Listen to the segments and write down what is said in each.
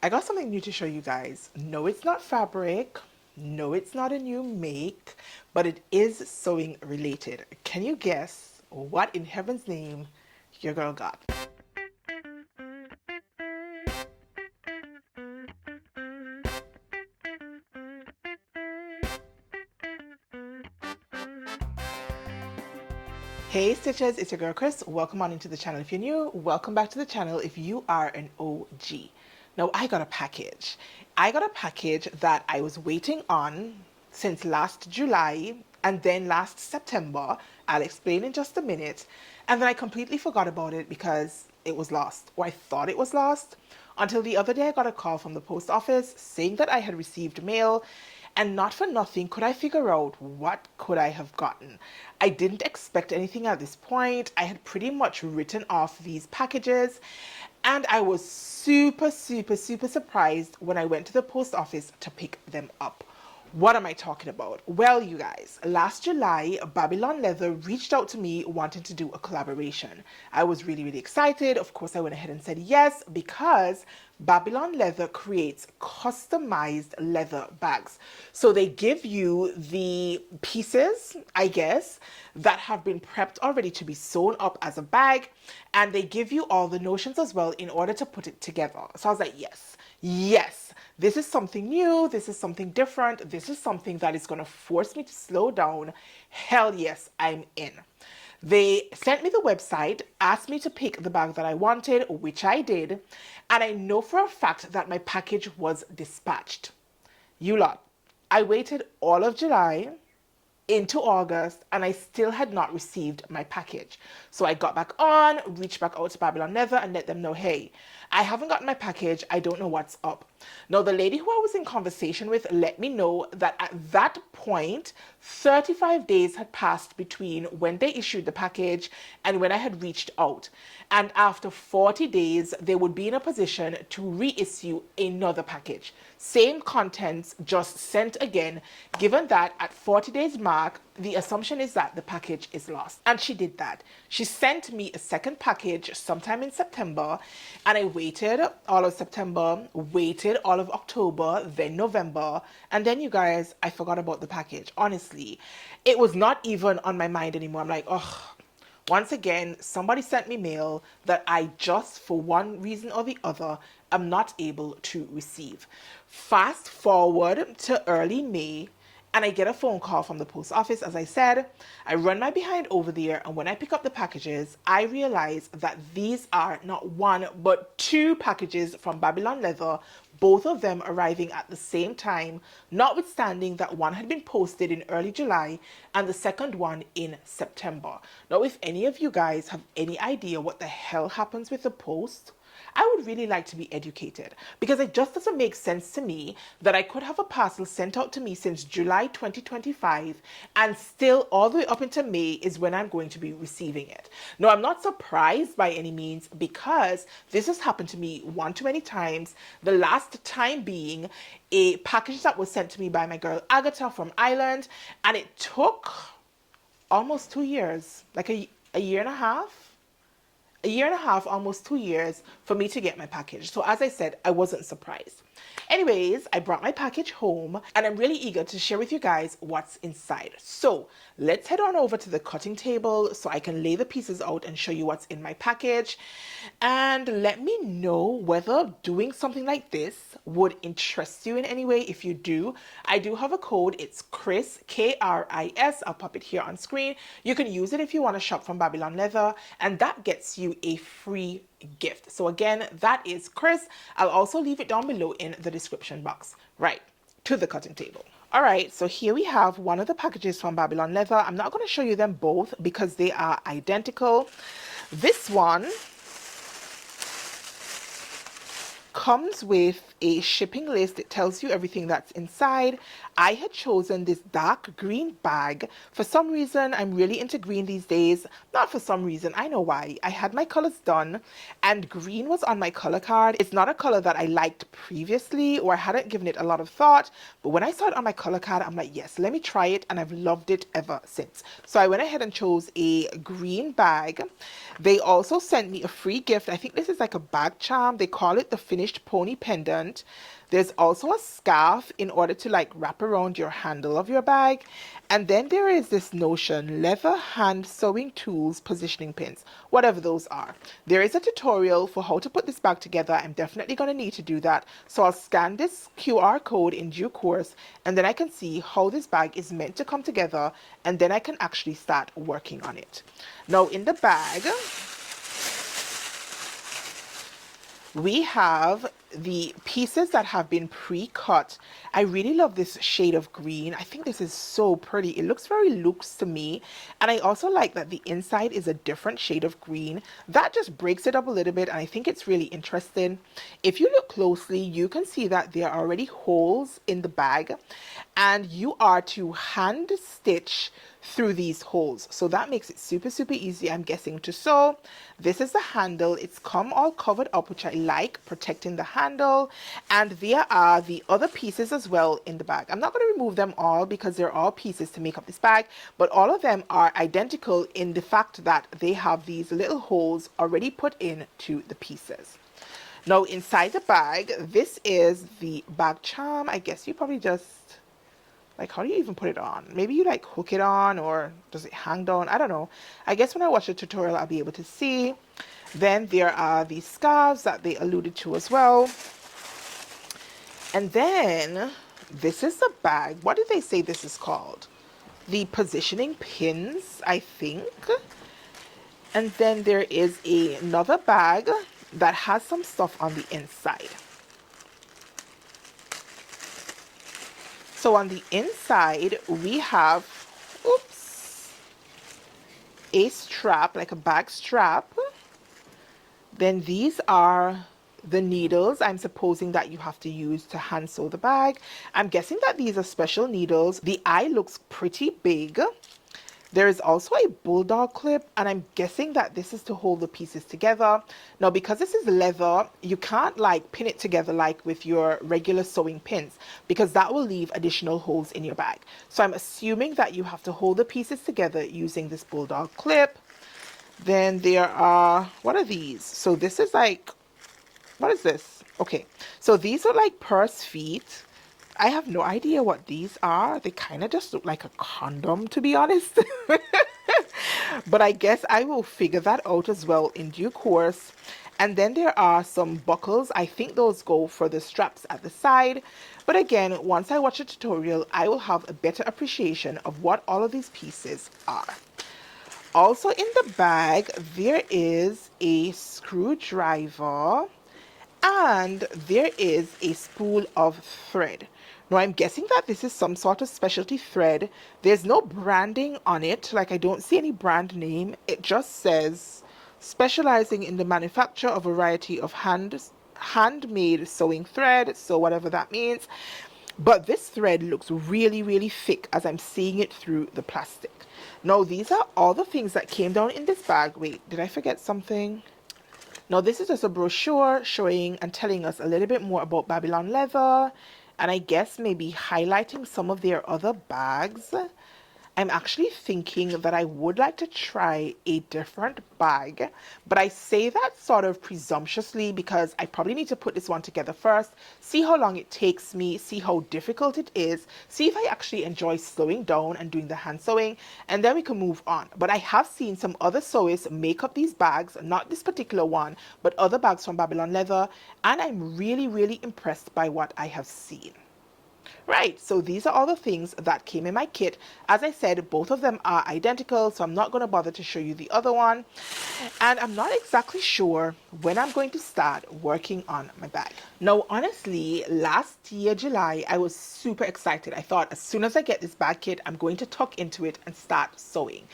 I got something new to show you guys. No, it's not fabric. No, it's not a new make, but it is sewing related. Can you guess what in heaven's name your girl got? Hey Stitchers, it's your girl Kris. Welcome on into the channel if you're new. Welcome back to the channel if you are an OG. Now I got a package. I got a package that I was waiting on since last July and then last September. I'll explain in just a minute. And then I completely forgot about it because it was lost, or I thought it was lost, until the other day I got a call from the post office saying that I had received mail. And not for nothing could I figure out what could I have gotten. I didn't expect anything at this point. I had pretty much written off these packages, and I was super surprised when I went to the post office to pick them up. What am I talking about? Well, you guys, last July, Babylon Leather reached out to me wanting to do a collaboration. I was really excited. Of course, I went ahead and said yes because Babylon Leather creates customized leather bags. So they give you the pieces, I guess, that have been prepped already to be sewn up as a bag, and they give you all the notions as well in order to put it together. So I was like, yes, this is something new, this is something different, this is something that is going to force me to slow down. Hell yes, I'm in. They sent me the website, asked me to pick the bag that I wanted, which I did, and I know for a fact that my package was dispatched. You lot, I waited all of July into August and I still had not received my package. So I got back on, reached back out to Babylon Leather and let them know, hey, I haven't gotten my package. I don't know what's up. Now, the lady who I was in conversation with let me know that at that point, 35 days had passed between when they issued the package and when I had reached out. And after 40 days, they would be in a position to reissue another package. Same contents, just sent again, given that at 40 days mark, the assumption is that the package is lost. And she did that. She sent me a second package sometime in September, and I waited all of September, waited all of October, then November, and then you guys, I forgot about the package. Honestly, it was not even on my mind anymore. I'm like, oh, once again, somebody sent me mail that I just, for one reason or the other, am not able to receive. Fast forward to early May, and I get a phone call from the post office. As I said, I run my behind over there, and when I pick up the packages, I realize that these are not one, but two packages from Babylon Leather, both of them arriving at the same time, notwithstanding that one had been posted in early July and the second one in September. Now, if any of you guys have any idea what the hell happens with the post, I would really like to be educated, because it just doesn't make sense to me that I could have a parcel sent out to me since July 2025 and still all the way up into May is when I'm going to be receiving it. Now, I'm not surprised by any means, because this has happened to me one too many times. The last time being a package that was sent to me by my girl Agatha from Ireland, and it took almost 2 years, like a year and a half. A year and a half, almost 2 years, for me to get my package. So as I said, I wasn't surprised. Anyways, I brought my package home, and I'm really eager to share with you guys what's inside. So let's head on over to the cutting table so I can lay the pieces out and show you what's in my package. And let me know whether doing something like this would interest you in any way. If you do, I do have a code. It's Kris, K-R-I-S. I'll pop it here on screen. You can use it if you want to shop from Babylon Leather, and that gets you a free gift. So again, that is Kris. I'll also leave it down below in the description box. Right, to the cutting table. All right, so here we have one of the packages from Babylon Leather. I'm not going to show you them both because they are identical. This one comes with a shipping list. It tells you everything that's inside. I had chosen this dark green bag. For some reason, I'm really into green these days. Not for some reason, I know why. I had my colors done and green was on my color card. It's not a color that I liked previously, or I hadn't given it a lot of thought, but when I saw it on my color card, I'm like, yes, let me try it, and I've loved it ever since. So I went ahead and chose a green bag. They also sent me a free gift. I think this is like a bag charm. They call it the Finish finished pony pendant. There's also a scarf in order to like wrap around your handle of your bag. And then there is this notion, leather hand sewing tools, positioning pins, whatever those are. There is a tutorial for how to put this bag together. I'm definitely going to need to do that. So I'll scan this QR code in due course, and then I can see how this bag is meant to come together, and then I can actually start working on it. Now in the bag, we have the pieces that have been pre-cut. I really love this shade of green. I think this is so pretty. It looks very luxe to me. And I also like that the inside is a different shade of green. That just breaks it up a little bit, and I think it's really interesting. If you look closely, you can see that there are already holes in the bag, and you are to hand stitch through these holes. So that makes it super, super easy, I'm guessing, to sew. This is the handle. It's come all covered up, which I like, protecting the handle. And there are the other pieces as well in the bag. I'm not going to remove them all because they're all pieces to make up this bag, but all of them are identical in the fact that they have these little holes already put into the pieces. Now inside the bag, this is the bag charm. I guess you probably just, like, how do you even put it on? Maybe you like hook it on, or does it hang down? I don't know. I guess when I watch the tutorial, I'll be able to see. Then there are these scarves that they alluded to as well. And then this is the bag. What did they say this is called? The positioning pins, I think. And then there is another bag that has some stuff on the inside. So on the inside, we have, oops, a strap, like a bag strap. Then these are the needles I'm supposing that you have to use to hand sew the bag. I'm guessing that these are special needles. The eye looks pretty big. There is also a bulldog clip, and I'm guessing that this is to hold the pieces together. Now, because this is leather, you can't like pin it together like with your regular sewing pins, because that will leave additional holes in your bag. So I'm assuming that you have to hold the pieces together using this bulldog clip. Then there are, what are these? So this is like, what is this? Okay, so these are like purse feet. I have no idea what these are. They kind of just look like a condom, to be honest. But I guess I will figure that out as well in due course. And then there are some buckles. I think those go for the straps at the side. But again, once I watch a tutorial, I will have a better appreciation of what all of these pieces are. Also in the bag, there is a screwdriver, and there is a spool of thread. Now I'm guessing that this is some sort of specialty thread. There's no branding on it, like I don't see any brand name. It just says specializing in the manufacture of a variety of handmade sewing thread, so whatever that means. But this thread looks really, really thick as I'm seeing it through the plastic. Now these are all the things that came down in this bag. Wait, did I forget something? Now this is just a brochure showing and telling us a little bit more about Babylon Leather, and I guess maybe highlighting some of their other bags. I'm actually thinking that I would like to try a different bag, but I say that sort of presumptuously because I probably need to put this one together first, see how long it takes me, see how difficult it is, see if I actually enjoy slowing down and doing the hand sewing, and then we can move on. But I have seen some other sewists make up these bags, not this particular one, but other bags from Babylon Leather, and I'm really, really impressed by what I have seen. Right, so these are all the things that came in my kit. As I said, both of them are identical, so I'm not going to bother to show you the other one. And I'm not exactly sure when I'm going to start working on my bag. Now, honestly, last year, July, I was super excited. I thought as soon as I get this bag kit, I'm going to tuck into it and start sewing.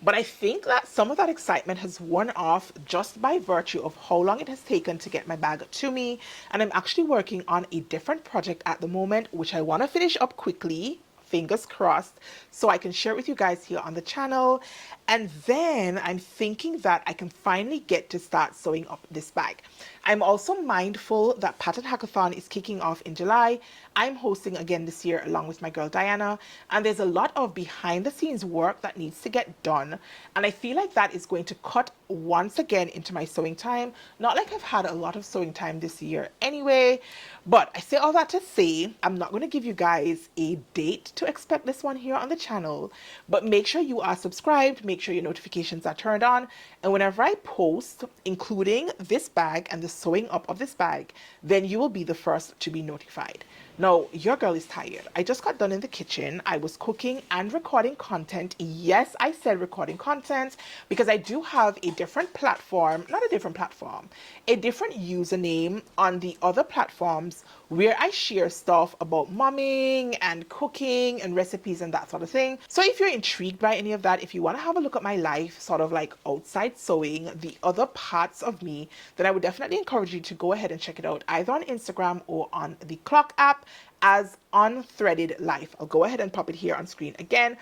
But I think that some of that excitement has worn off just by virtue of how long it has taken to get my bag to me. And I'm actually working on a different project at the moment, which I want to finish up quickly fingers crossed, so I can share it with you guys here on the channel. And then I'm thinking that I can finally get to start sewing up this bag. I'm also mindful that Pattern Hackathon is kicking off in July. I'm hosting again this year along with my girl Diana, and there's a lot of behind the scenes work that needs to get done, and I feel like that is going to cut once again into my sewing time. Not like I've had a lot of sewing time this year anyway, but I say all that to say I'm not going to give you guys a date to expect this one here on the channel, but make sure you are subscribed, make sure your notifications are turned on, and whenever I post, including this bag and the sewing up of this bag, then you will be the first to be notified. Now, your girl is tired. I just got done in the kitchen. I was cooking and recording content. Yes, I said recording content because I do have a different platform, not a different platform, a different username on the other platforms where I share stuff about momming and cooking and recipes and that sort of thing. So if you're intrigued by any of that, if you want to have a look at my life, sort of like outside sewing, the other parts of me, then I would definitely encourage you to go ahead and check it out either on Instagram or on the Clock app as Unthreaded Life. I'll go ahead and pop it here on screen again.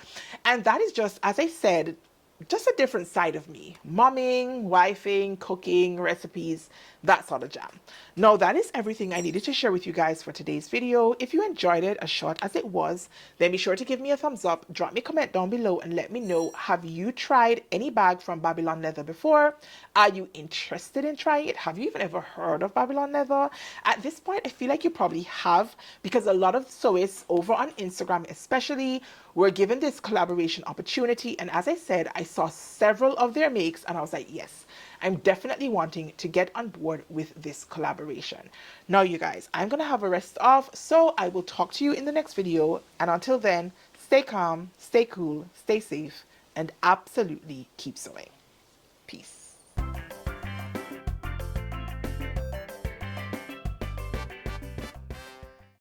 And that is just, as I said, just a different side of me. Momming, wifing, cooking, recipes, that sort of jam. Now that is everything I needed to share with you guys for today's video. If you enjoyed it, as short as it was, then be sure to give me a thumbs up, drop me a comment down below and let me know, have you tried any bag from Babylon Leather before? Are you interested in trying it? Have you even ever heard of Babylon Leather? At this point, I feel like you probably have, because a lot of sewists over on Instagram especially were given this collaboration opportunity, and as I said, I saw several of their makes and I was like, yes, I'm definitely wanting to get on board with this collaboration. Now you guys, I'm gonna have a rest off, so I will talk to you in the next video, and until then, stay calm, stay cool, stay safe, and absolutely keep sewing. Peace.